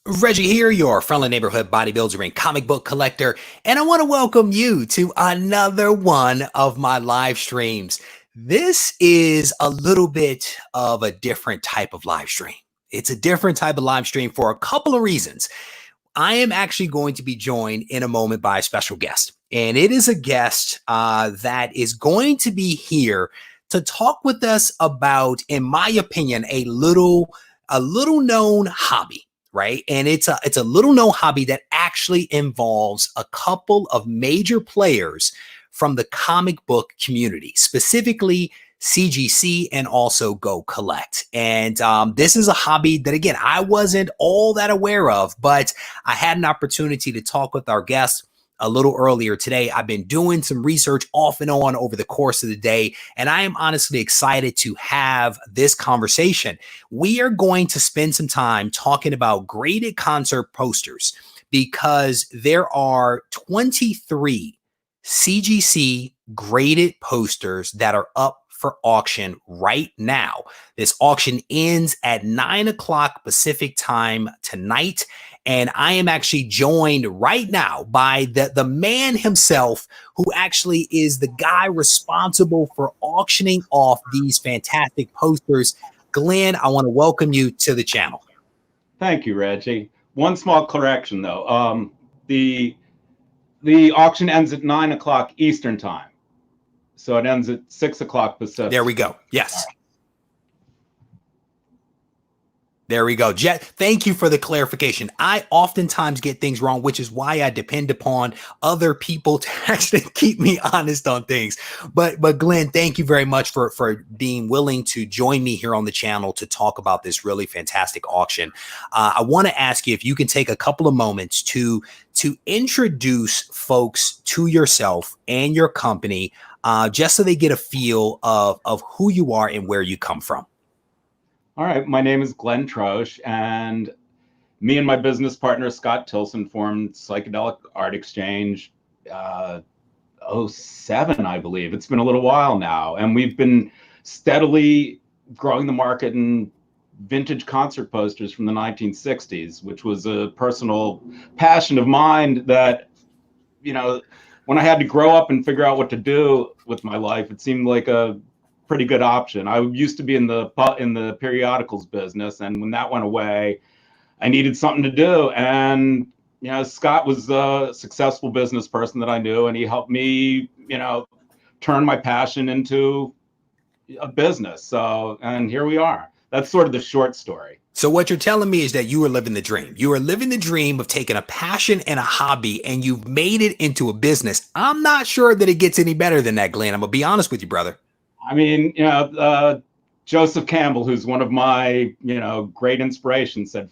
Reggie here, your friendly neighborhood bodybuilder and comic book collector, and I want to welcome you to another one of my live streams. This is a little bit of a different type of live stream. It's a different type of live stream for a couple of reasons. I am actually going to be joined in a moment by a special guest, and it is a guest that is going to be here to talk with us about, in my opinion, a little known hobby. Right. And it's a little known hobby that actually involves a couple of major players from the comic book community, specifically CGC and also Go Collect. And this is a hobby that, again, I wasn't all that aware of, but I had an opportunity to talk with our guest a little earlier today. I've been doing some research off and on over the course of the day, and I am honestly excited to have this conversation. We are going to spend some time talking about graded concert posters because there are 23 CGC graded posters that are up for auction right now. This auction ends at 9 o'clock Pacific time tonight. And I am actually joined right now by the man himself, who actually is the guy responsible for auctioning off these fantastic posters. Glenn, I want to welcome you to the channel. Thank you, Reggie. One small correction, though. The auction ends at 9 o'clock Eastern time. So it ends at 6 o'clock Pacific. There we go. Yes. There we go. Jet, thank you for the clarification. I oftentimes get things wrong, which is why I depend upon other people to actually keep me honest on things. But Glenn, thank you very much for being willing to join me here on the channel to talk about this really fantastic auction. I want to ask you if you can take a couple of moments to introduce folks to yourself and your company, just so they get a feel of who you are and where you come from. All right, my name is Glenn Troche, and me and my business partner, Scott Tilson, formed Psychedelic Art Exchange 07, I believe. It's been a little while now, and we've been steadily growing the market in vintage concert posters from the 1960s, which was a personal passion of mine that, you know, when I had to grow up and figure out what to do with my life, it seemed like a pretty good option. I used to be in the periodicals business, and when that went away, I needed something to do. And you know, Scott was a successful business person that I knew, and he helped me, you know, turn my passion into a business. So, and here we are. That's sort of the short story. So what you're telling me is that you were living the dream. You were living the dream of taking a passion and a hobby, and you've made it into a business. I'm not sure that it gets any better than that, Glenn. I'm gonna be honest with you, brother. I mean, you know, Joseph Campbell, who's one of my, you know, great inspirations, said,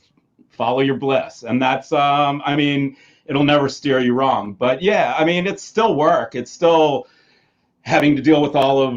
follow your bliss. And that's, I mean, it'll never steer you wrong. But yeah, I mean, it's still work. It's still having to deal with all of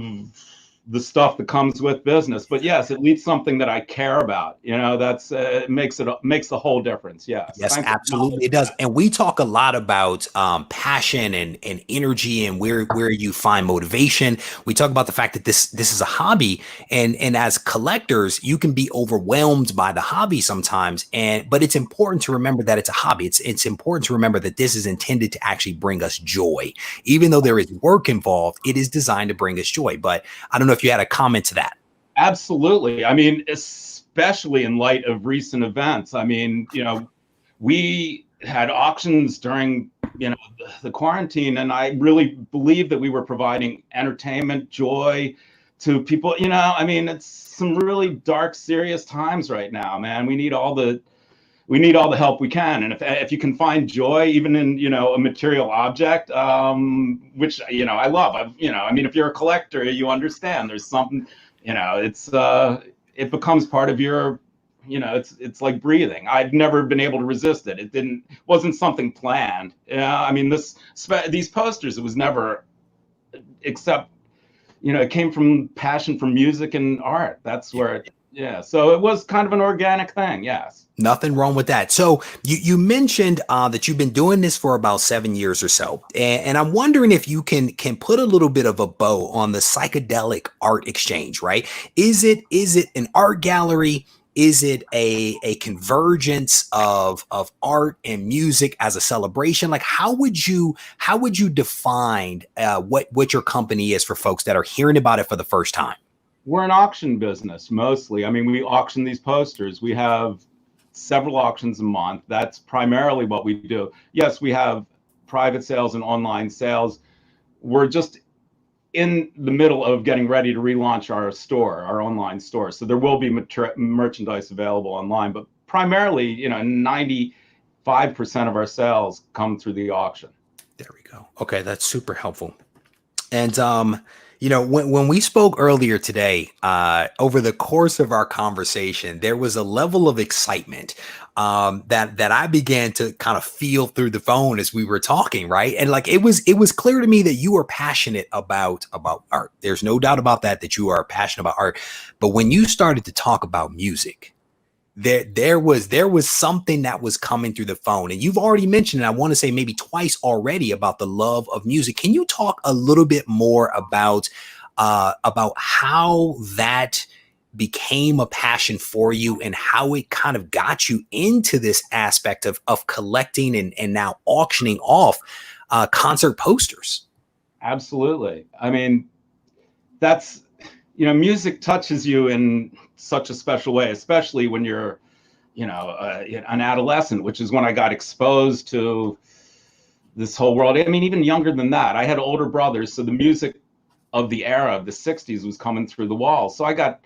the stuff that comes with business. But yes, it leads something that I care about. You know, that's it makes the whole difference. Yes. Yes, absolutely it does. And we talk a lot about passion and energy and where you find motivation. We talk about the fact that this is a hobby, and as collectors, you can be overwhelmed by the hobby sometimes. But it's important to remember that it's a hobby. It's important to remember that this is intended to actually bring us joy. Even though there is work involved, it is designed to bring us joy. But I don't know if you had a comment to that. Absolutely. I mean, especially in light of recent events. I mean, you know, we had auctions during, you know, the quarantine, and I really believe that we were providing entertainment, joy to people. You know, I mean, it's some really dark, serious times right now, man. We need all the help we can. And if you can find joy, even in, you know, a material object, which, you know, I love, you know, I mean, if you're a collector, you understand there's something, you know, it becomes part of your, you know, it's like breathing. I've never been able to resist it. Wasn't something planned. Yeah. I mean, these posters, it was never, except, you know, it came from passion for music and art. That's where yeah. So it was kind of an organic thing. Yes. Nothing wrong with that. So you mentioned that you've been doing this for about 7 years or so. And I'm wondering if you can put a little bit of a bow on the Psychedelic Art Exchange, right? Is it an art gallery? Is it a convergence of art and music as a celebration? Like, how would you define what your company is for folks that are hearing about it for the first time? We're an auction business mostly. I mean, we auction these posters. We have several auctions a month. That's primarily what we do. Yes, we have private sales and online sales. We're just in the middle of getting ready to relaunch our store, our online store. So there will be merchandise available online, but primarily, 95% of our sales come through the auction. There we go. Okay, that's super helpful. And when we spoke earlier today, over the course of our conversation, there was a level of excitement that I began to kind of feel through the phone as we were talking, right? And like it was clear to me that you are passionate about art. There's no doubt about that you are passionate about art. But when you started to talk about music, there was something that was coming through the phone, and you've already mentioned it. I want to say maybe twice already about the love of music. Can you talk a little bit more about how that became a passion for you and how it kind of got you into this aspect of collecting and now auctioning off concert posters? Absolutely. I mean, that's, music touches you in such a special way, especially when you're, an adolescent, which is when I got exposed to this whole world. I mean, even younger than that, I had older brothers, so the music of the era of the 60s was coming through the walls. So I got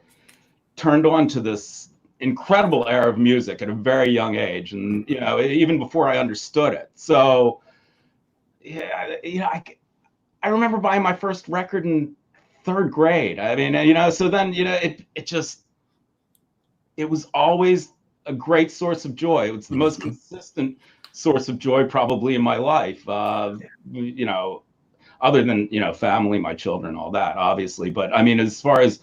turned on to this incredible era of music at a very young age, and even before I understood it. So I remember buying my first record in third grade. I mean, so then, it was always a great source of joy. It was the most consistent source of joy probably in my life. Other than, family, my children, all that, obviously. But I mean, as far as,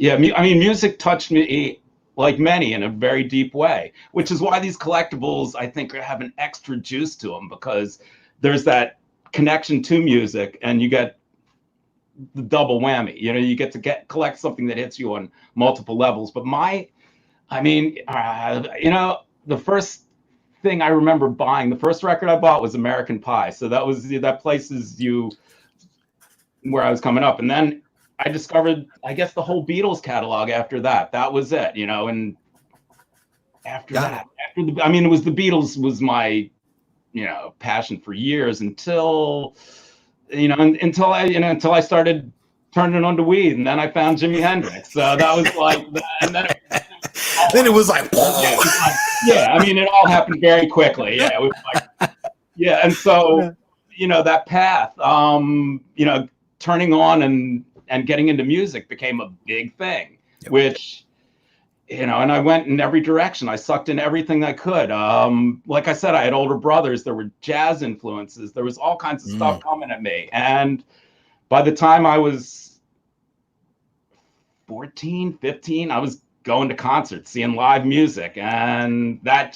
music touched me like many in a very deep way, which is why these collectibles, I think, have an extra juice to them, because there's that connection to music, and you get the double whammy. You get to collect something that hits you on multiple levels. But the first thing I remember buying, the first record I bought was American Pie. So that places you where I was coming up. And then I discovered, I guess, the whole Beatles catalog after that. That was it, and after that, it was the Beatles was my, passion for years until I started turning on to weed, and then I found Jimi Hendrix. So that was like that, and then it was like, it all happened very quickly. Yeah, it was like, and so that path, turning on and getting into music became a big thing, which. And I went in every direction. I sucked in everything I could. Like I said, I had older brothers. There were jazz influences. There was all kinds of stuff coming at me. And by the time I was 14, 15, I was going to concerts, seeing live music. And that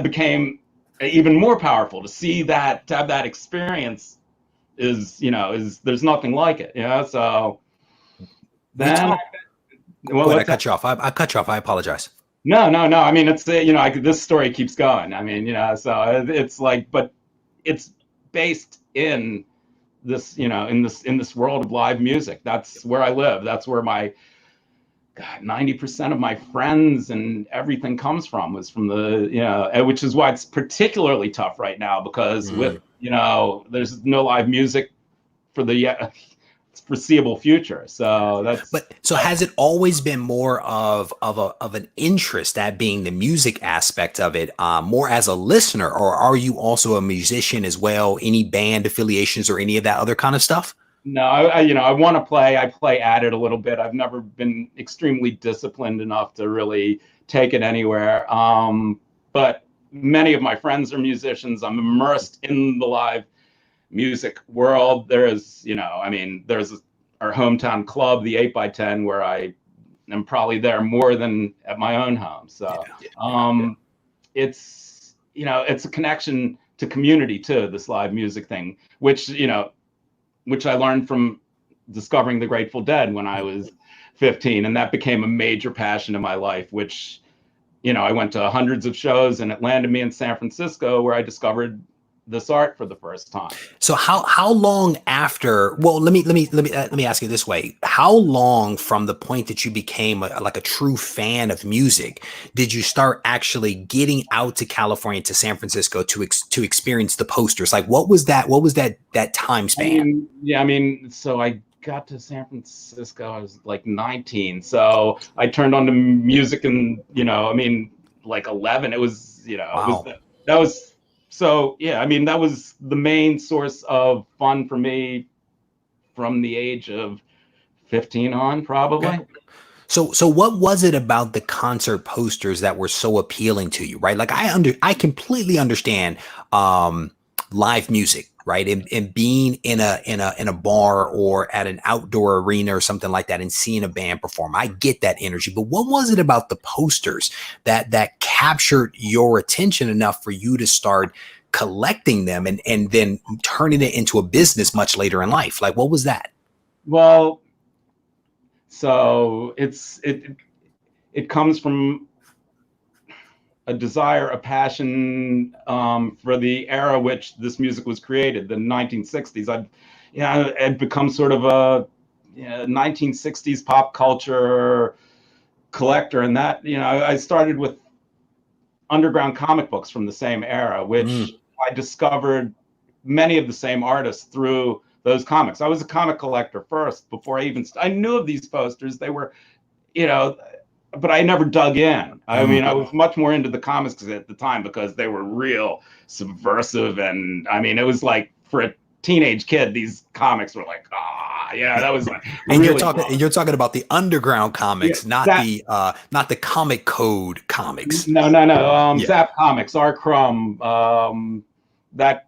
became even more powerful to see that, to have that experience is there's nothing like it. So then... Well, I cut you off. I cut you off. I apologize. No. I mean, it's this story keeps going. I mean, so it's like, but it's based in this, in this world of live music. That's where I live. That's where my 90% of my friends and everything comes from. Was from the which is why it's particularly tough right now, because with there's no live music for the foreseeable future. So has it always been more of an interest, that being the music aspect of it, more as a listener, or are you also a musician as well? Any band affiliations or any of that other kind of stuff? No, I want to play. I play at it a little bit. I've never been extremely disciplined enough to really take it anywhere. But many of my friends are musicians. I'm immersed in the live music world. There's our hometown club, the 8x10, where I am probably there more than at my own home. So it's it's a connection to community too, this live music thing, which I learned from discovering the Grateful Dead when I was 15, and that became a major passion in my life, which, you know, I went to hundreds of shows, and it landed me in San Francisco, where I discovered this art for the first time. So how long after? Well, let me ask you this way: how long from the point that you became like a true fan of music did you start actually getting out to California, to San Francisco, to experience the posters? Like, what was that time span? So I got to San Francisco, I was like 19, so I turned on to music, and like 11. It was, Wow. that was. So, yeah, I mean, that was the main source of fun for me from the age of 15 on, probably. Okay. So what was it about the concert posters that were so appealing to you, right? Like, I completely understand live music, right? And being in a bar or at an outdoor arena or something like that and seeing a band perform. I get that energy. But what was it about the posters that captured your attention enough for you to start collecting them and then turning it into a business much later in life? Like, what was that? Well, so it comes from a desire, a passion for the era which this music was created, the 1960s. I'd become sort of a 1960s pop culture collector, and that, I started with underground comic books from the same era, which I discovered many of the same artists through those comics. I was a comic collector first before I knew of these posters. They were, but I never dug in. I mean, I was much more into the comics at the time because they were real subversive. And I mean, it was like, for a teenage kid, these comics were like, that was like, and really you're talking about the underground comics, not the comic code comics. No. Zap Comics, R. Crumb, that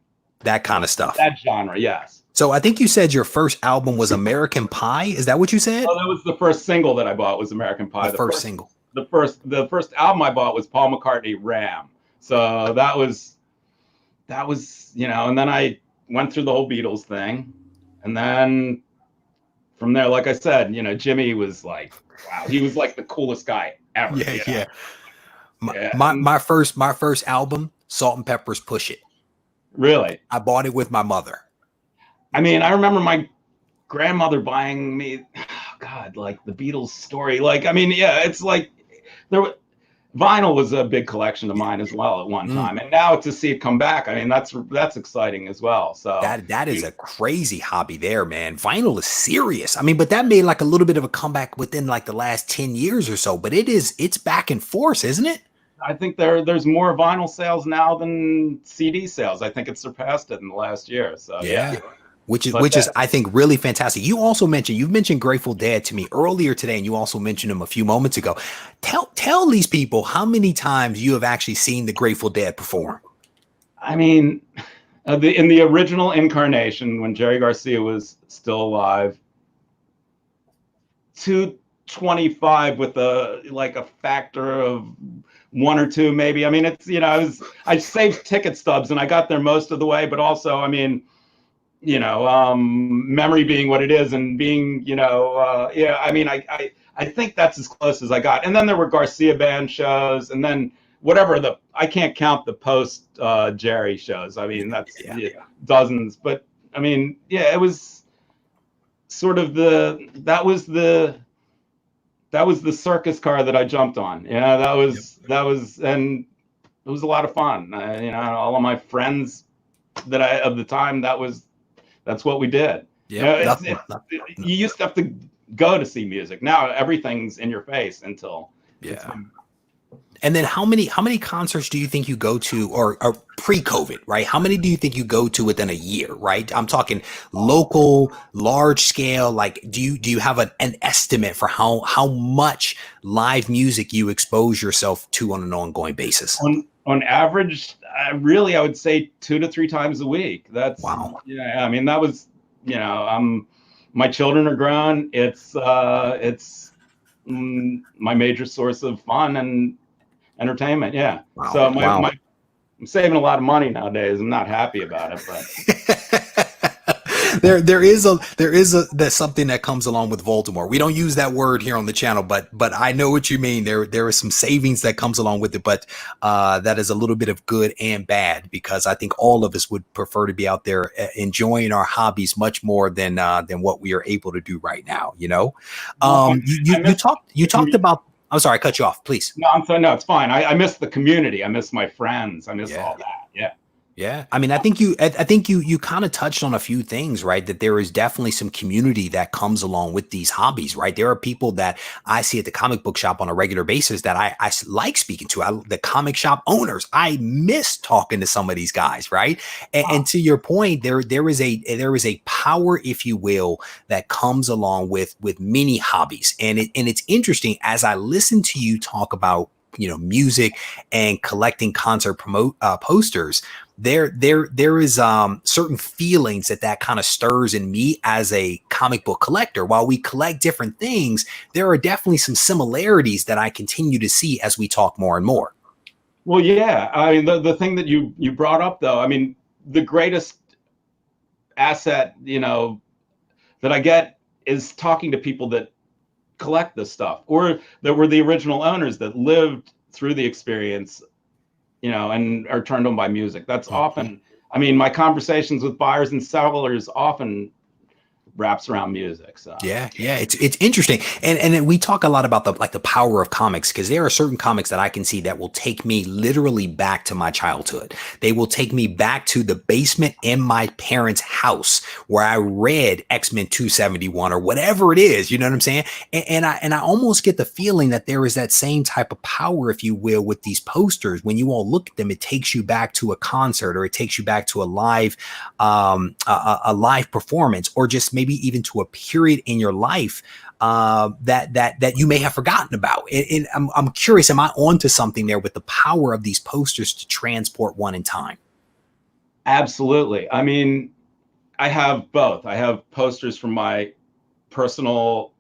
kind of stuff. That genre, yes. So I think you said your first album was American Pie. Is that what you said? Oh, that was the first single that I bought, was American Pie. The first single. The first album I bought was Paul McCartney, Ram. So that was, and then I went through the whole Beatles thing. And then from there, like I said, Jimmy was like, wow, he was like the coolest guy ever. Yeah. My first album, Salt and Pepper's Push It. Really? I bought it with my mother. I mean, I remember my grandmother buying me, like the Beatles story. Like, I mean, yeah, it's like vinyl was a big collection of mine as well at one time, and now to see it come back, I mean, that's exciting as well. So that is a crazy hobby there, man. Vinyl is serious. I mean, but that made like a little bit of a comeback within like the last 10 years or so. But it's back in force, isn't it? I think there's more vinyl sales now than CD sales. I think it surpassed it in the last year. So yeah. Which is I think really fantastic. You've mentioned Grateful Dead to me earlier today, and you also mentioned them a few moments ago. Tell these people how many times you have actually seen the Grateful Dead perform. I mean, in the original incarnation, when Jerry Garcia was still alive, 225 with a factor of 1 or 2 maybe. I mean, it's, I saved ticket stubs and I got there most of the way, but also, I mean, memory being what it is, and being, I mean, I think that's as close as I got. And then there were Garcia Band shows, and then whatever I can't count the post Jerry shows. I mean, that's dozens. But I mean, it was sort of that was the circus car that I jumped on. That was, and it was a lot of fun. All of my friends of the time, that's what we did. Yeah, you used to have to go to see music. Now everything's in your face until And then how many concerts do you think you go to, or pre-COVID, right? How many do you think you go to within a year, right? I'm talking local, large scale. Like, do you have an estimate for how much live music you expose yourself to on an ongoing basis? On average, I would say 2 to 3 times a week. That's wow. Yeah, I mean, that was, my children are grown. It's my major source of fun and entertainment. Yeah. Wow. So I'm saving a lot of money nowadays. I'm not happy about it, but there's something that comes along with Baltimore. We don't use that word here on the channel, but I know what you mean. There is some savings that comes along with it, but that is a little bit of good and bad, because I think all of us would prefer to be out there enjoying our hobbies much more than what we are able to do right now. You know, you talked about. I'm sorry, I cut you off. Please. No, I'm sorry. No, it's fine. I miss the community. I miss my friends. I miss all that. Yeah. Yeah. I mean, I think you kind of touched on a few things, right? That there is definitely some community that comes along with these hobbies, right? There are people that I see at the comic book shop on a regular basis that I like speaking to. The comic shop owners, I miss talking to some of these guys, right? And to your point, there is a power, if you will, that comes along with many hobbies. And it's interesting as I listen to you talk about, you know, music and collecting concert posters. There is certain feelings that kind of stirs in me as a comic book collector. While we collect different things, there are definitely some similarities that I continue to see as we talk more and more. Well, yeah. I mean, the thing that you brought up, though, I mean, the greatest asset, you know, that I get is talking to people that collect this stuff, or that were the original owners that lived through the experience, you know, and are turned on by music. That's often, I mean, my conversations with buyers and sellers often wraps around music. So yeah, it's interesting, and we talk a lot about the power of comics, because there are certain comics that I can see that will take me literally back to my childhood. They will take me back to the basement in my parents' house where I read X-Men 271 or whatever it is. You know what I'm saying? And I almost get the feeling that there is that same type of power, if you will, with these posters. When you all look at them, it takes you back to a concert, or it takes you back to a live performance, or just maybe even to a period in your life that you may have forgotten about. And I'm curious, am I onto something there with the power of these posters to transport one in time? Absolutely. I mean, I have both. I have posters from my personal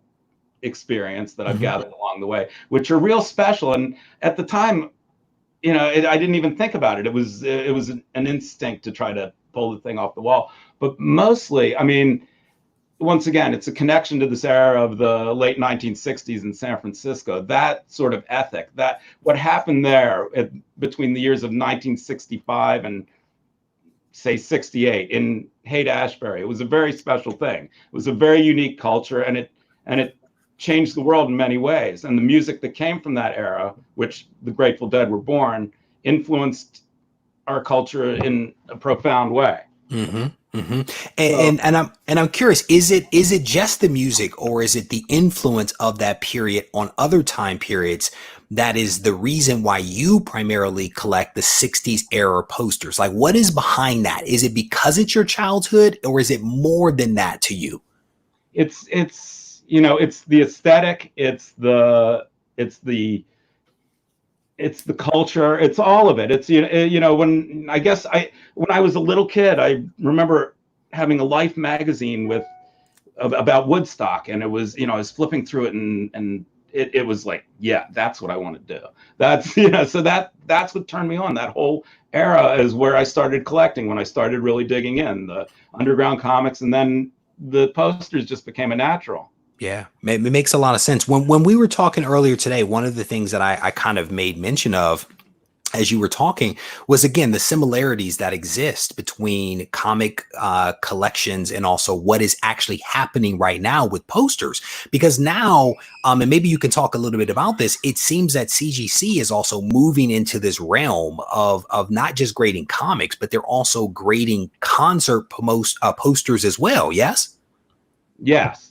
experience that I've gathered along the way, which are real special. And at the time, you know, I didn't even think about it. It was an instinct to try to pull the thing off the wall. But mostly, I mean, once again, it's a connection to this era of the late 1960s in San Francisco. That sort of ethic, that what happened there between the years of 1965 and say 68 in Haight-Ashbury, it was a very special thing. It was a very unique culture, and it changed the world in many ways. And the music that came from that era, which the Grateful Dead were born, influenced our culture in a profound way. And I'm curious, is it just the music, or is it the influence of that period on other time periods that is the reason why you primarily collect the 60s era posters? Like, what is behind that? Is it because it's your childhood, or is it more than that to you? It's you know, it's the aesthetic, it's the culture, it's all of it. It's, you know, when I was a little kid, I remember having a Life magazine about Woodstock, and it was, you know, I was flipping through it, and it was like, yeah, that's what I want to do. That's, you know, so that's what turned me on. That whole era is where I started collecting, when I started really digging in the underground comics, and then the posters just became a natural. Yeah, it makes a lot of sense. When we were talking earlier today, one of the things that I kind of made mention of as you were talking was, again, the similarities that exist between comic collections and also what is actually happening right now with posters. Because now, and maybe you can talk a little bit about this, it seems that CGC is also moving into this realm of not just grading comics, but they're also grading concert posters as well. Yes? Yes.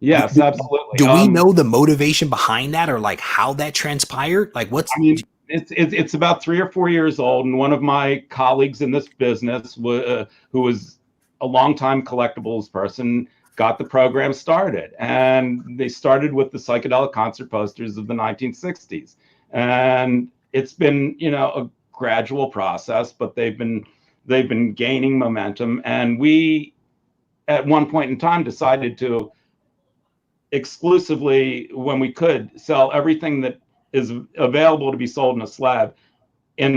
Yes, absolutely. Do we know the motivation behind that, or like how that transpired? Like, what's? I mean, it's about 3 or 4 years old, and one of my colleagues in this business, who was a longtime collectibles person, got the program started, and they started with the psychedelic concert posters of the 1960s, and it's been, you know, a gradual process, but they've been gaining momentum, and we, at one point in time, decided to exclusively, when we could, sell everything that is available to be sold in a slab in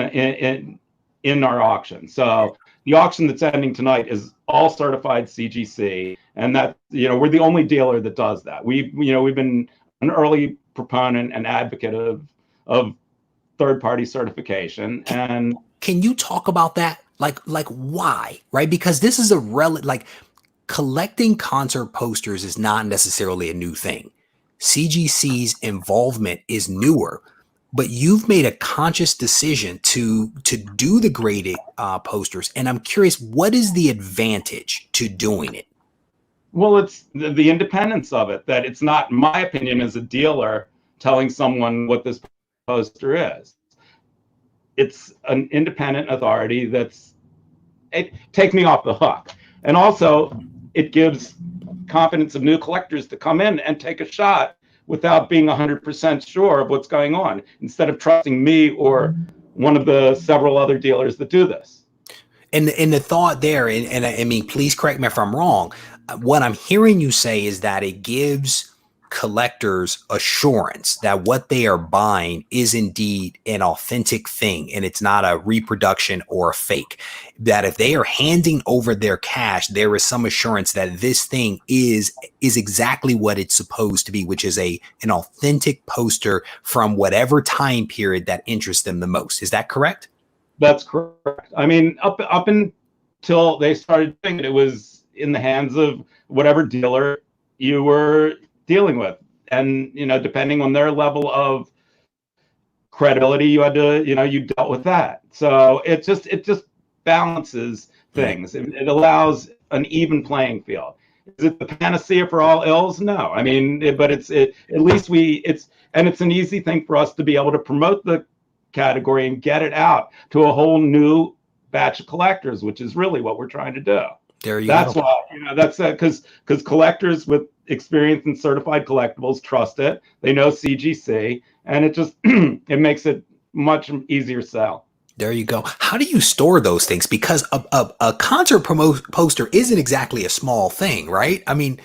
our auction. So the auction that's ending tonight is all certified CGC, and that, we're the only dealer that does that. We've been an early proponent and advocate of third-party certification. And can you talk about that? Like why, right? Because this is like collecting concert posters is not necessarily a new thing. CGC's involvement is newer, but you've made a conscious decision to do the graded posters. And I'm curious, what is the advantage to doing it? Well, it's the independence of it, that it's not my opinion as a dealer telling someone what this poster is. It's an independent authority it takes me off the hook. And also, it gives confidence of new collectors to come in and take a shot without being 100% sure of what's going on, instead of trusting me or one of the several other dealers that do this. And the thought there, and I mean, please correct me if I'm wrong, what I'm hearing you say is that it gives collectors assurance that what they are buying is indeed an authentic thing and it's not a reproduction or a fake. That if they are handing over their cash, there is some assurance that this thing is exactly what it's supposed to be, which is an authentic poster from whatever time period that interests them the most. Is that correct? That's correct. I mean, up until they started doing it, it was in the hands of whatever dealer you were dealing with, and depending on their level of credibility, you had to you dealt with that. So it just balances things. It allows an even playing field. Is it the panacea for all ills? No. I mean, but at least it's an easy thing for us to be able to promote the category and get it out to a whole new batch of collectors, which is really what we're trying to do. There you That's go. why, that's because collectors with experience in certified collectibles trust it. They know CGC, and it just it makes it much easier sell. There you go. How do you store those things? Because a concert poster isn't exactly a small thing, right? I mean,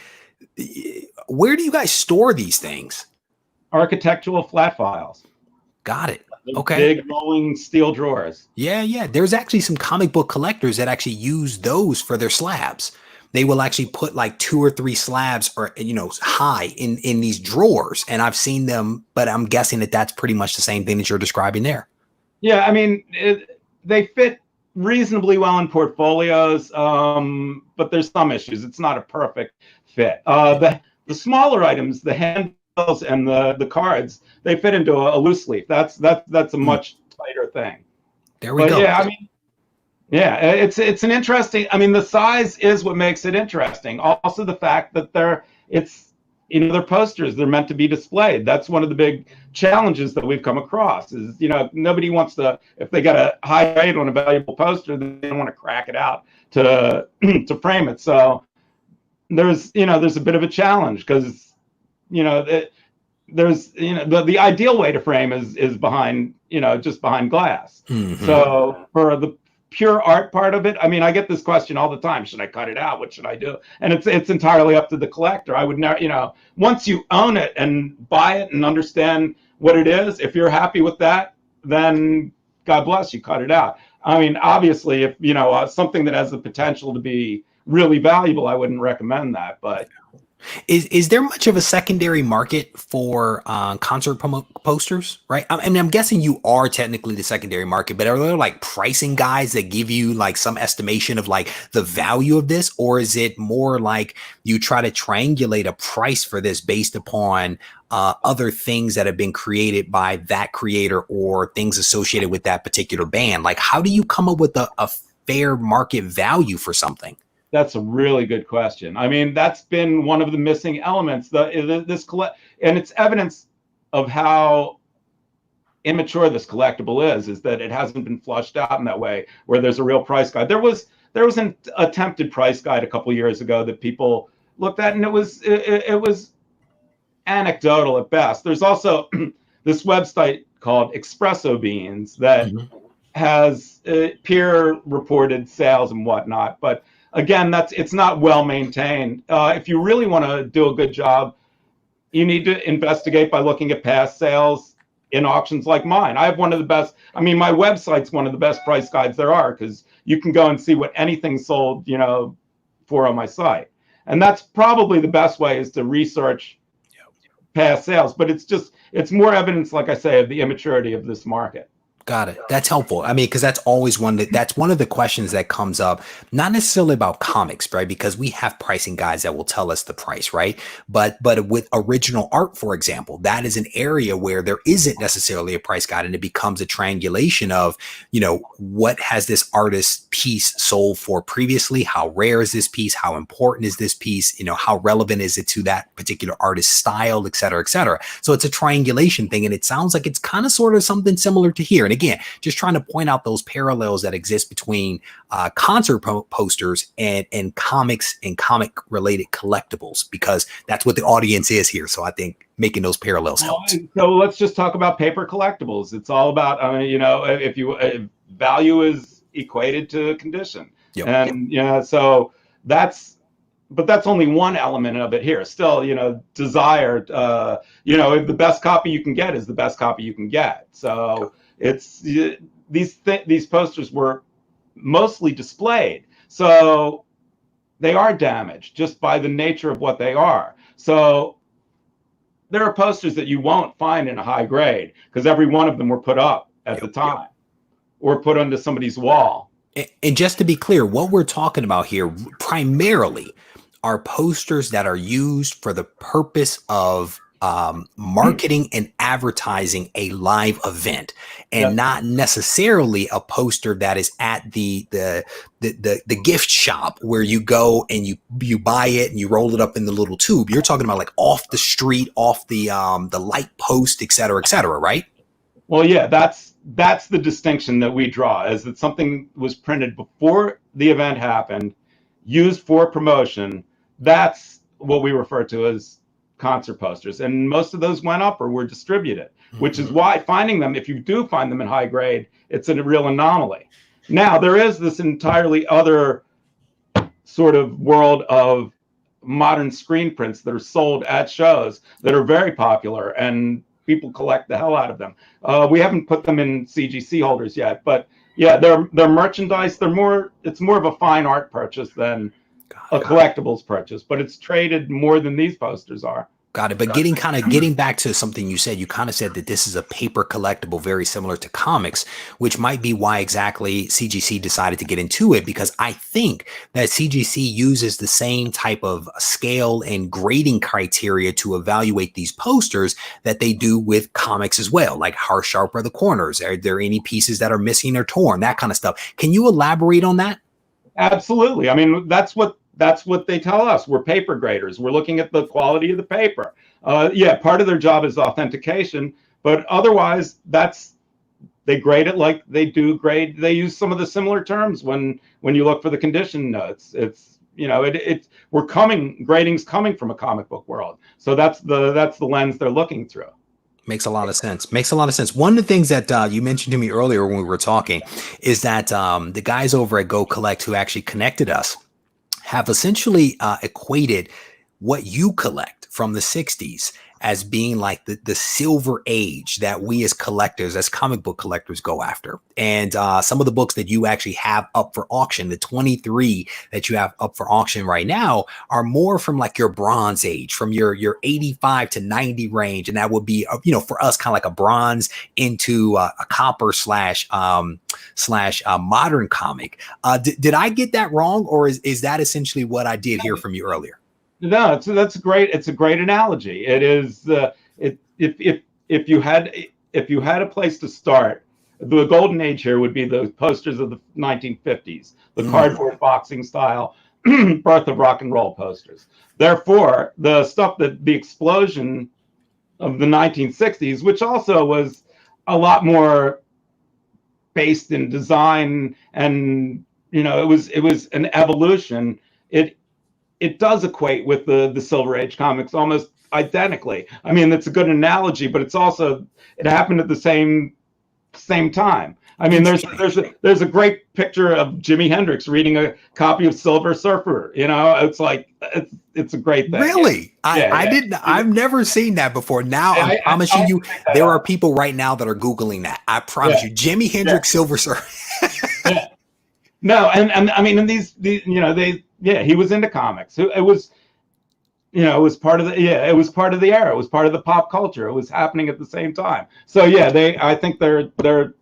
where do you guys store these things? Architectural flat files. Got it. Okay. Big rolling steel drawers. Yeah. There's actually some comic book collectors that actually use those for their slabs. They will actually put like 2 or 3 slabs or, high in these drawers. And I've seen them, but I'm guessing that that's pretty much the same thing that you're describing there. Yeah. I mean, they fit reasonably well in portfolios, but there's some issues. It's not a perfect fit. The smaller items, the handbills and the cards, they fit into a loose leaf. That's a much tighter thing. There we go. Yeah, I mean, yeah, it's an interesting. I mean, the size is what makes it interesting. Also, the fact that they're posters. They're meant to be displayed. That's one of the big challenges that we've come across. Is nobody wants to, if they got a high rate on a valuable poster, they don't want to crack it out to frame it. So there's a bit of a challenge because there's the ideal way to frame is behind just behind glass. Mm-hmm. So for the pure art part of it, I mean, I get this question all the time: should I cut it out? What should I do? And it's entirely up to the collector. I would never, once you own it and buy it and understand what it is, if you're happy with that, then God bless you, cut it out. I mean, obviously, if something that has the potential to be really valuable, I wouldn't recommend that, but. Is there much of a secondary market for concert posters, right? I mean, I'm guessing you are technically the secondary market, but are there like pricing guides that give you like some estimation of like the value of this? Or is it more like you try to triangulate a price for this based upon other things that have been created by that creator or things associated with that particular band? Like, how do you come up with a fair market value for something? That's a really good question. I mean, that's been one of the missing elements. And it's evidence of how immature this collectible is that it hasn't been flushed out in that way, where there's a real price guide. There was an attempted price guide a couple of years ago that people looked at, and it was anecdotal at best. There's also this website called Espresso Beans that has peer-reported sales and whatnot, but again, it's not well maintained. If you really want to do a good job, you need to investigate by looking at past sales in auctions like mine. I have one of the best, I mean, my website's one of the best price guides there are, because you can go and see what anything sold, for on my site. And that's probably the best way, is to research past sales. But it's more evidence, like I say, of the immaturity of this market. Got it. That's helpful. I mean, because that's always that's one of the questions that comes up, not necessarily about comics, right? Because we have pricing guides that will tell us the price, right? But with original art, for example, that is an area where there isn't necessarily a price guide, and it becomes a triangulation of, what has this artist piece sold for previously? How rare is this piece? How important is this piece? How relevant is it to that particular artist's style, et cetera, et cetera. So it's a triangulation thing, and it sounds like it's kind of sort of something similar to here. And again, just trying to point out those parallels that exist between concert posters and comics and comic related collectibles, because that's what the audience is here. So I think making those parallels helps. So let's just talk about paper collectibles. It's all about, if value is equated to condition. Yep. And so but that's only one element of it here. Still, desire, the best copy you can get is the best copy you can get. So it's these posters were mostly displayed, so they are damaged just by the nature of what they are. So there are posters that you won't find in a high grade, because every one of them were put up at the time or put onto somebody's wall. And just to be clear, what we're talking about here primarily are posters that are used for the purpose of marketing and advertising a live event, and not necessarily a poster that is at the gift shop where you go and you buy it and you roll it up in the little tube. You're talking about like off the street, off the light post, et cetera, right? Well, yeah, that's the distinction that we draw, is that something was printed before the event happened, used for promotion. That's what we refer to as concert posters, and most of those went up or were distributed, which is why finding them, if you do find them in high grade, it's a real anomaly. Now, there is this entirely other sort of world of modern screen prints that are sold at shows that are very popular, and people collect the hell out of them. We haven't put them in CGC holders yet, but yeah, they're merchandise. It's more of a fine art purchase than a collectibles purchase, but it's traded more than these posters are. Got it. But getting back to something you said that this is a paper collectible, very similar to comics, which might be why exactly CGC decided to get into it, because I think that CGC uses the same type of scale and grading criteria to evaluate these posters that they do with comics as well. Like, how sharp are the corners? Are there any pieces that are missing or torn? That kind of stuff. Can you elaborate on that? Absolutely. I mean, that's what they tell us. We're paper graders. We're looking at the quality of the paper. Part of their job is authentication, but otherwise, they grade it like they do grade. They use some of the similar terms when you look for the condition notes. Grading's coming from a comic book world, so that's the lens they're looking through. Makes a lot of sense. One of the things that you mentioned to me earlier when we were talking is that the guys over at Go Collect, who actually connected us, have essentially equated what you collect from the 60s as being like the silver age that we as collectors, as comic book collectors, go after. And some of the books that you actually have up for auction, the 23 that you have up for auction right now, are more from like your bronze age, from your 85 to 90 range. And that would be, for us, kind of like a bronze into a copper slash modern comic. Did I get that wrong, or is that essentially what I did hear from you earlier? No, that's great. It's a great analogy. It is. If you had a place to start, the golden age here would be the posters of the 1950s, the cardboard boxing style, birth of rock and roll posters. Therefore, the explosion of the 1960s, which also was a lot more based in design, and it was an evolution. It does equate with the Silver Age comics almost identically. I mean, it's a good analogy, but it happened at the same time. I mean, there's a great picture of Jimi Hendrix reading a copy of Silver Surfer. You know, it's like it's a great thing. Really? Yeah. I didn't. I've never seen that before. Now I'm promising you, there are people right now that are Googling that. I promise you, Jimi Hendrix Silver Surfer. Yeah. No, and I mean, and these you know, he was into comics. It was, you know, it was part of the it was part of the era. It was part of the pop culture. It was happening at the same time. So yeah, I think they're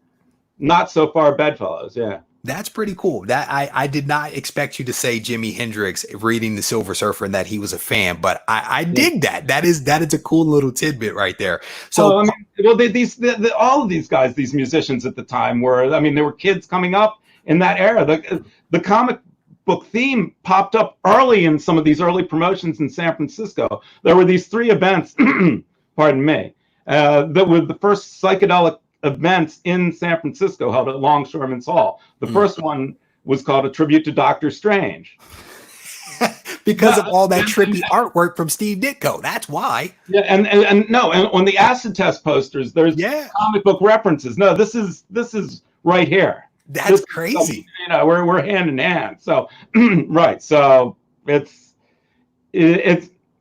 not so far bedfellows. Yeah. That's pretty cool. That I did not expect you to say Jimi Hendrix reading the Silver Surfer and that he was a fan, but I dig that. That is a cool little tidbit right there. So I mean, well, all of these guys, these musicians at the time were, I mean, there were kids coming up in that era. The comic book theme popped up early in some of these early promotions in San Francisco. There were these 3 events, pardon me, that were the first psychedelic events in San Francisco held at Longshoremen's Hall. The first one was called A Tribute to Doctor Strange. Because of all that trippy artwork from Steve Ditko. That's why. Yeah, and on the acid test posters, there's comic book references. No, this is right here. That's crazy. You know, we're hand in hand. So right. So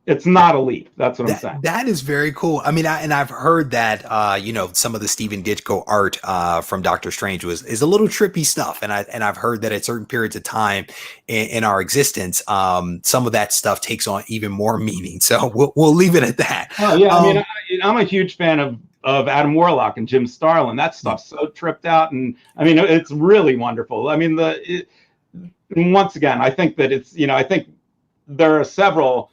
it's not a leap. That's what I'm saying. That is very cool. I mean, I've heard that you know, some of the Steven Ditko art from Doctor Strange is a little trippy stuff, and I've heard that at certain periods of time in our existence, some of that stuff takes on even more meaning. So we'll leave it at that. Oh yeah, I mean, I'm a huge fan of Adam Warlock and Jim Starlin. That stuff's so tripped out, and I mean, it's really wonderful. I mean, once again, I think that it's, you know, I think there are several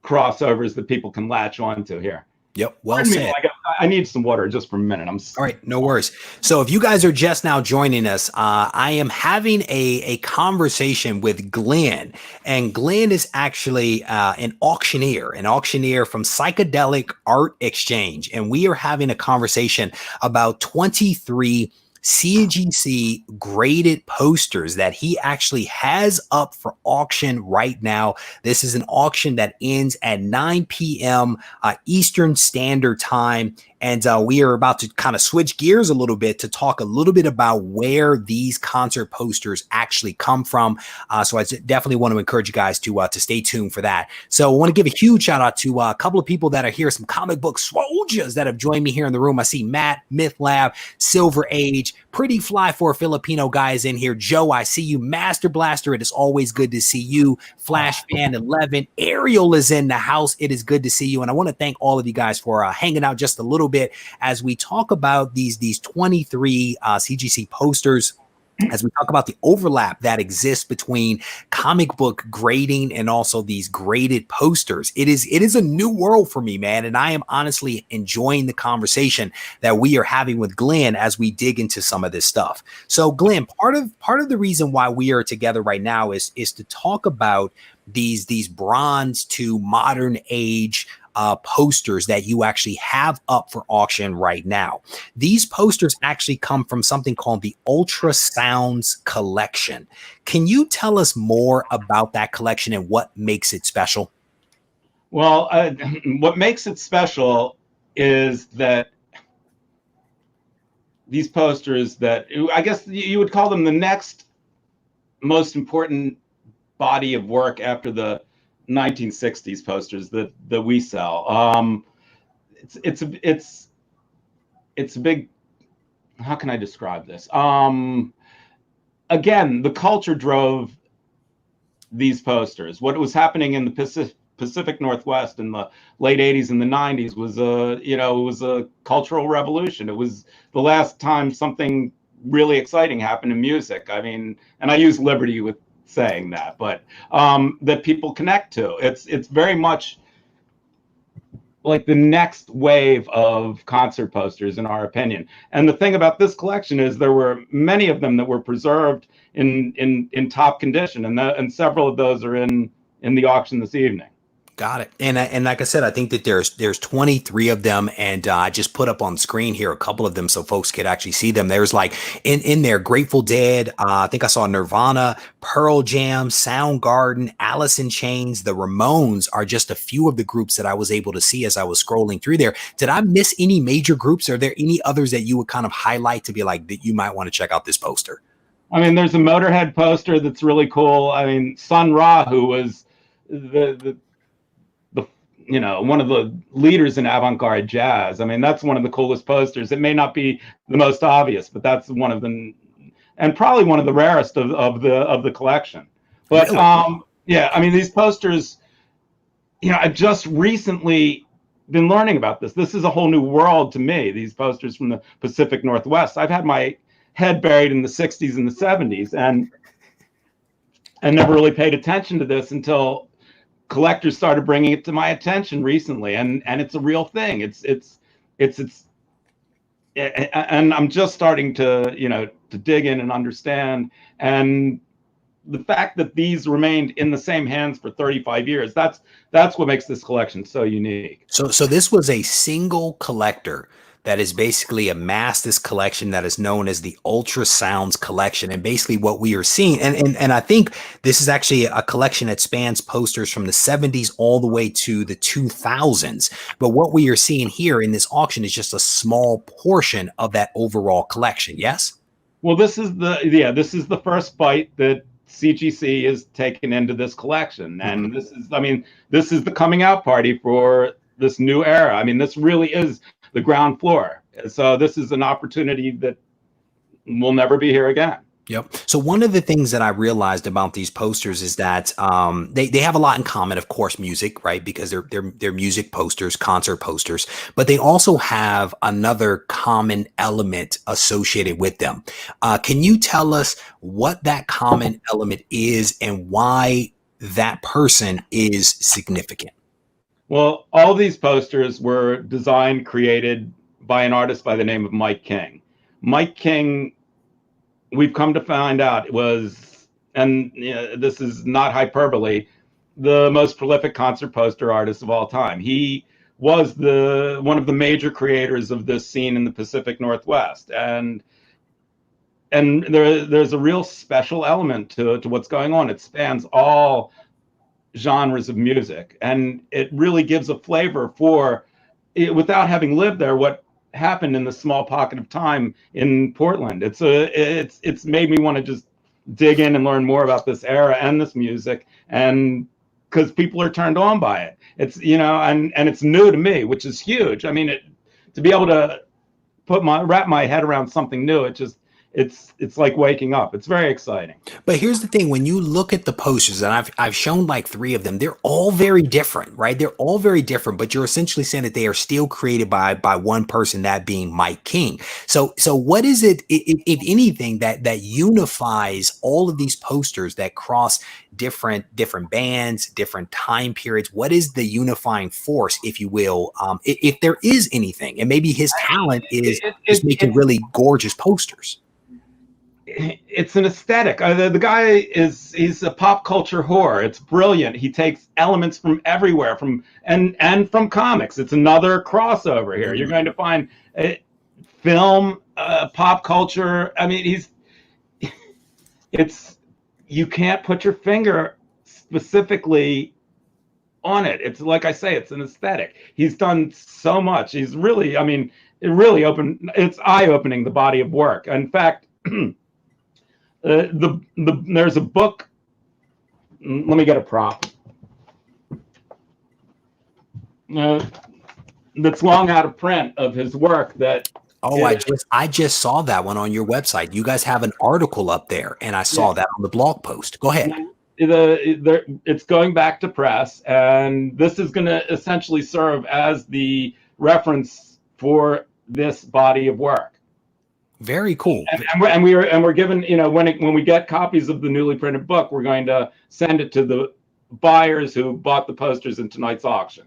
crossovers that people can latch on to here. Yep, well said. I need some water just for a minute. All right, no worries. So if you guys are just now joining us, I am having a conversation with Glenn, and Glenn is actually an auctioneer from Psychedelic Art Exchange, and we are having a conversation about 23 CGC graded posters that he actually has up for auction right now. This is an auction that ends at 9 p.m. Eastern Standard Time. And we are about to kind of switch gears a little bit to talk a little bit about where these concert posters actually come from. So I definitely want to encourage you guys to stay tuned for that. So I want to give a huge shout out to a couple of people that are here, some comic book soldiers that have joined me here in the room. I see Matt, Myth Lab, Silver Age, Pretty Fly for a Filipino guy is in here. Joe, I see you. Master Blaster, it is always good to see you. Flash Fan 11, Ariel is in the house. It is good to see you. And I want to thank all of you guys for hanging out just a little bit as we talk about these 23 CGC posters, as we talk about the overlap that exists between comic book grading and also these graded posters. It is a new world for me, man. And I am honestly enjoying the conversation that we are having with Glenn as we dig into some of this stuff. So Glenn, part of the reason why we are together right now is to talk about these bronze to modern age posters that you actually have up for auction right now. These posters actually come from something called the Ultrasounds Collection. Can you tell us more about that collection and what makes it special? Well, what makes it special is that these posters that I guess you would call them the next most important body of work after the 1960s posters that we sell. It's a big, how can I describe this? Again, the culture drove these posters. What was happening in the Pacific Northwest in the late 80s and the 90s was it was a cultural revolution. It was the last time something really exciting happened in music. I mean, and I use liberty with saying that, but that people connect to. It's very much like the next wave of concert posters, in our opinion. And the thing about this collection is there were many of them that were preserved in top condition, and several of those are in the auction this evening. Got it. And like I said, I think that there's 23 of them, and I just put up on screen here a couple of them so folks could actually see them. There's like in there Grateful Dead. I think I saw Nirvana, Pearl Jam, Soundgarden, Alice in Chains, the Ramones are just a few of the groups that I was able to see as I was scrolling through there. Did I miss any major groups? Are there any others that you would kind of highlight to be like that you might want to check out this poster? I mean, there's a Motorhead poster that's really cool. I mean, Sun Ra, who was the one of the leaders in avant-garde jazz. I mean, that's one of the coolest posters. It may not be the most obvious, but that's one of them, and probably one of the rarest of the collection. But really? Yeah, I mean, these posters, I've just recently been learning about this. This is a whole new world to me, these posters from the Pacific Northwest. I've had my head buried in the 60s and the 70s, and never really paid attention to this until collectors started bringing it to my attention recently, and it's a real thing. It's and I'm just starting to dig in and understand. And the fact that these remained in the same hands for 35 years, that's what makes this collection so unique. So this was a single collector that is basically amassed this collection that is known as the Ultrasounds Collection. And basically what we are seeing, and I think this is actually a collection that spans posters from the 70s all the way to the 2000s. But what we are seeing here in this auction is just a small portion of that overall collection, yes? Well, this is the first bite that CGC is taken into this collection. And this is the coming out party for this new era. I mean, this really is the ground floor. So this is an opportunity that will never be here again. Yep. So one of the things that I realized about these posters is that they have a lot in common, of course, music, right? Because they're music posters, concert posters, but they also have another common element associated with them. Can you tell us what that common element is and why that person is significant? Well, all these posters were designed, created by an artist by the name of Mike King. Mike King, we've come to find out, was, and this is not hyperbole, the most prolific concert poster artist of all time. He was one of the major creators of this scene in the Pacific Northwest, and there's a real special element to what's going on. It spans all genres of music, and it really gives a flavor for it, without having lived there, what happened in the small pocket of time in Portland. It's made me want to just dig in and learn more about this era and this music, and because people are turned on by it. It's and it's new to me, which is huge. I mean, to be able to wrap my head around something new, it's like waking up. It's very exciting. But here's the thing: when you look at the posters, and I've shown like 3 of them, they're all very different, right? They're all very different, but you're essentially saying that they are still created by one person, that being Mike King. So what is it, if anything, that unifies all of these posters that cross different bands, different time periods? What is the unifying force, if you will, if there is anything? And maybe his talent is making really gorgeous posters. It's an aesthetic. The guy he's a pop culture whore. It's brilliant. He takes elements from everywhere, from comics. It's another crossover here. You're going to find film, pop culture. I mean, you can't put your finger specifically on it. It's like I say, it's an aesthetic. He's done so much. He's really, it's eye-opening, the body of work. In fact, there's a book. Let me get a prop. That's long out of print of his work. I just saw that one on your website. You guys have an article up there, and I saw that on the blog post. Go ahead. It's going back to press, and this is going to essentially serve as the reference for this body of work. Very cool. And we're given, when we get copies of the newly printed book, we're going to send it to the buyers who bought the posters in tonight's auction.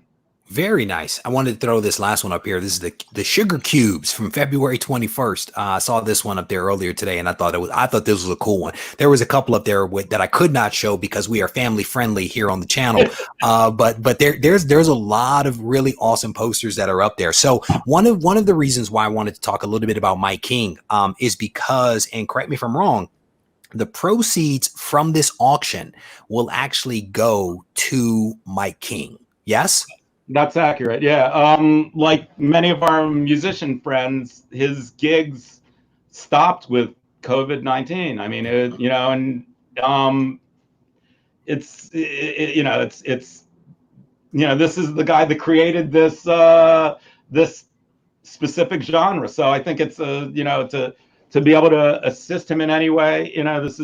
Very nice. I wanted to throw this last one up here. This is the Sugar Cubes from February 21st. I saw this one up there earlier today, and I thought this was a cool one. There was a couple up there that I could not show because we are family friendly here on the channel. But there's a lot of really awesome posters that are up there. So one of the reasons why I wanted to talk a little bit about Mike King is because, and correct me if I'm wrong, the proceeds from this auction will actually go to Mike King. Yes? That's accurate. Yeah. Like many of our musician friends, his gigs stopped with COVID-19. I mean, this is the guy that created this specific genre. So I think it's to be able to assist him in any way, it's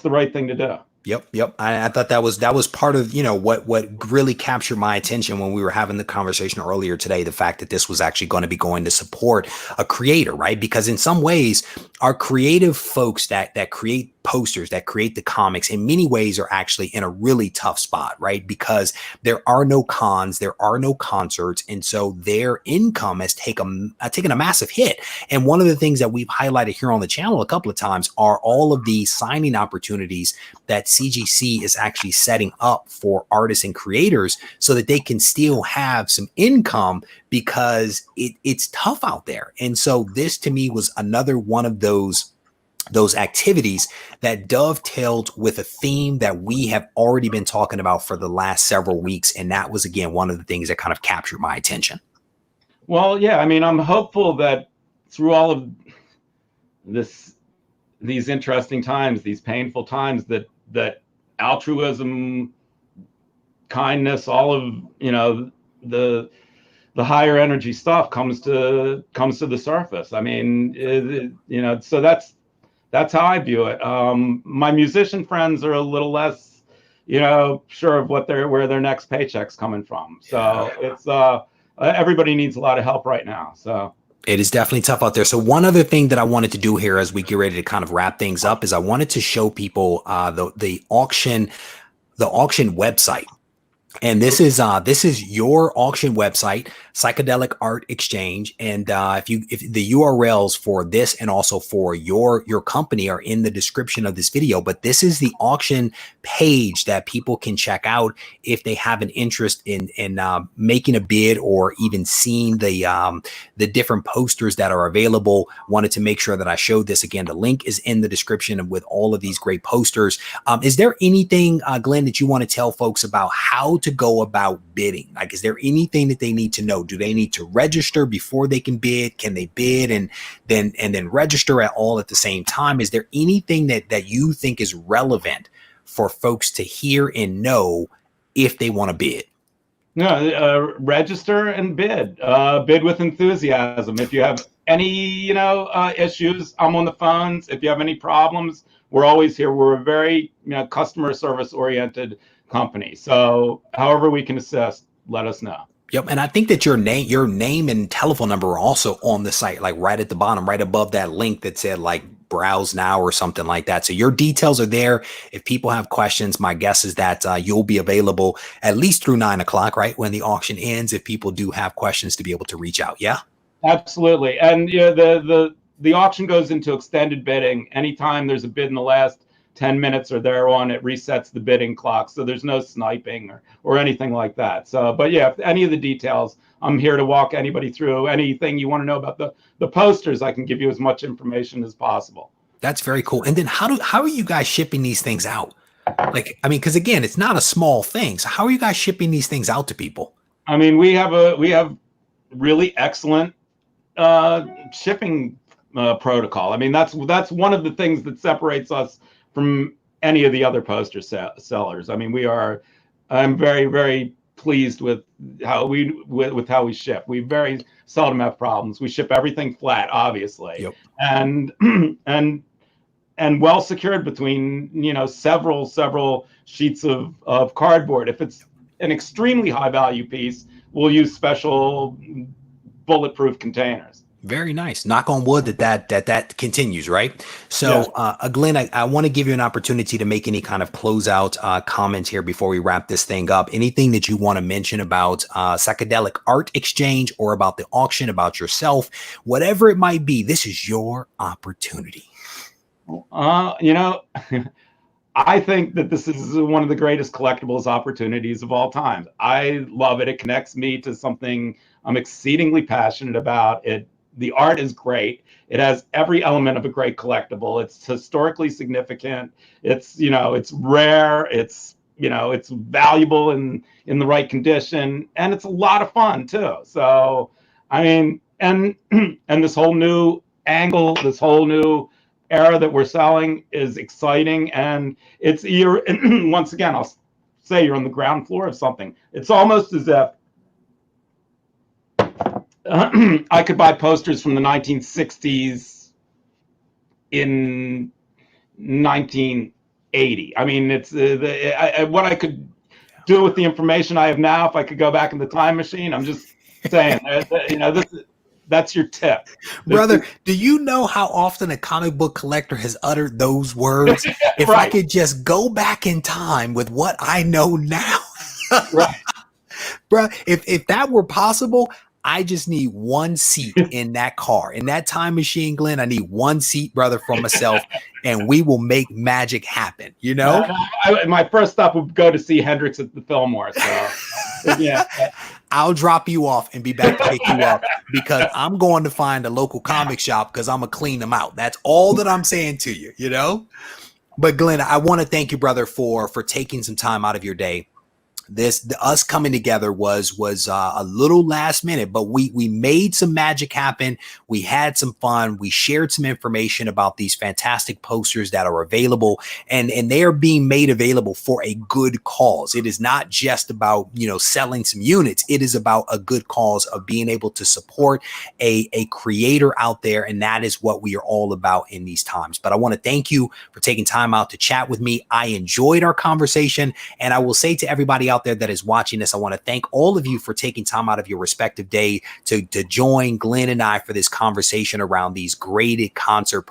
the right thing to do. Yep. I thought that was part of, what really captured my attention when we were having the conversation earlier today, the fact that this was actually going to be going to support a creator, right? Because in some ways, our creative folks that create posters, that create the comics, in many ways are actually in a really tough spot, right? Because there are no cons, there are no concerts, and so their income has taken a massive hit. And one of the things that we've highlighted here on the channel a couple of times are all of the signing opportunities that CGC is actually setting up for artists and creators so that they can still have some income, because it's tough out there. And so this to me was another one of those activities that dovetailed with a theme that we have already been talking about for the last several weeks. And that was, again, one of the things that kind of captured my attention. Well, yeah, I mean, I'm hopeful that through all of these interesting times, these painful times, that altruism, kindness, all of, the higher energy stuff comes to the surface. I mean, so that's how I view it. My musician friends are a little less, sure of where their next paycheck's coming from. So it's everybody needs a lot of help right now. So it is definitely tough out there. So one other thing that I wanted to do here as we get ready to kind of wrap things up is I wanted to show people the auction website. And this is your auction website, Psychedelic Art Exchange. And if the URLs for this and also for your company are in the description of this video, but this is the auction page that people can check out if they have an interest in making a bid or even seeing the different posters that are available. Wanted to make sure that I showed this again. The link is in the description with all of these great posters. Is there anything, Glenn, that you want to tell folks about how to go about bidding? Like, is there anything that they need to know? Do they need to register before they can bid? Can they bid and then register at all at the same time? Is there anything that you think is relevant for folks to hear and know if they want to bid? No, register and bid. Bid with enthusiasm. If you have any, issues, I'm on the phones. If you have any problems, we're always here. We're a very, customer service oriented company. So however we can assist, let us know. Yep. And I think that your name and telephone number are also on the site, like right at the bottom, right above that link that said like browse now or something like that. So your details are there. If people have questions, my guess is that you'll be available at least through 9 o'clock, right? When the auction ends, if people do have questions, to be able to reach out. Yeah, absolutely. And the auction goes into extended bidding. Anytime there's a bid in the last 10 minutes or thereon, it resets the bidding clock. So there's no sniping or anything like that. So, but yeah, if any of the details, I'm here to walk anybody through. Anything you want to know about the posters, I can give you as much information as possible. That's very cool. And then how are you guys shipping these things out? Like, I mean, because again, it's not a small thing. So how are you guys shipping these things out to people? I mean, we have really excellent shipping protocol. I mean, that's one of the things that separates us from any of the other poster sellers. I mean, I'm very, very pleased with how we ship. We very seldom have problems. We ship everything flat, obviously. Yep. And well secured between, several sheets of cardboard. If it's an extremely high value piece, we'll use special bulletproof containers. Very nice. Knock on wood that continues, right? So, Glenn, I want to give you an opportunity to make any kind of closeout comments here before we wrap this thing up. Anything that you want to mention about Psychedelic Art Exchange or about the auction, about yourself, whatever it might be, this is your opportunity. You know, I think that this is one of the greatest collectibles opportunities of all time. I love it. It connects me to something I'm exceedingly passionate about. The art is great. It has every element of a great collectible. It's historically significant. It's, you know, it's rare. It's, you know, it's valuable in the right condition, and it's a lot of fun too. So, I mean, and this whole new angle, this whole new era that we're selling is exciting, and you're once again, I'll say you're on the ground floor of something. It's almost as if I could buy posters from the 1960s in 1980. I mean, it's what I could do with the information I have now if I could go back in the time machine. I'm just saying, you know, that's your tip. Brother, do you know how often a comic book collector has uttered those words? If I could just go back in time with what I know now. Right. Bro, if that were possible, I just need one seat in that car, in that time machine, Glenn. I need one seat, brother, for myself, and we will make magic happen. You know, my first stop would go to see Hendrix at the Fillmore. So, yeah, I'll drop you off and be back to pick you up because I'm going to find a local comic shop because I'm gonna clean them out. That's all that I'm saying to you. You know, but Glenn, I want to thank you, brother, for taking some time out of your day. Us coming together was a little last minute, but we made some magic happen. We had some fun. We shared some information about these fantastic posters that are available, and they are being made available for a good cause. It is not just about, you know, selling some units. It is about a good cause of being able to support a creator out there, and that is what we are all about in these times. But I want to thank you for taking time out to chat with me. I enjoyed our conversation, and I will say to everybody out there that is watching this, I want to thank all of you for taking time out of your respective day to join Glenn and I for this conversation around these graded concert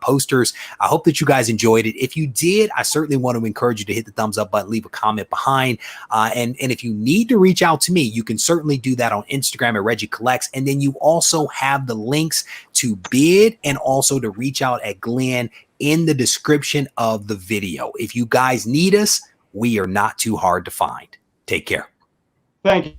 posters. I hope that you guys enjoyed it. If you did, I certainly want to encourage you to hit the thumbs up button, leave a comment behind. And if you need to reach out to me, you can certainly do that on Instagram at Regie Collects. And then you also have the links to bid and also to reach out at Glenn in the description of the video. If you guys need us, we are not too hard to find. Take care. Thank you.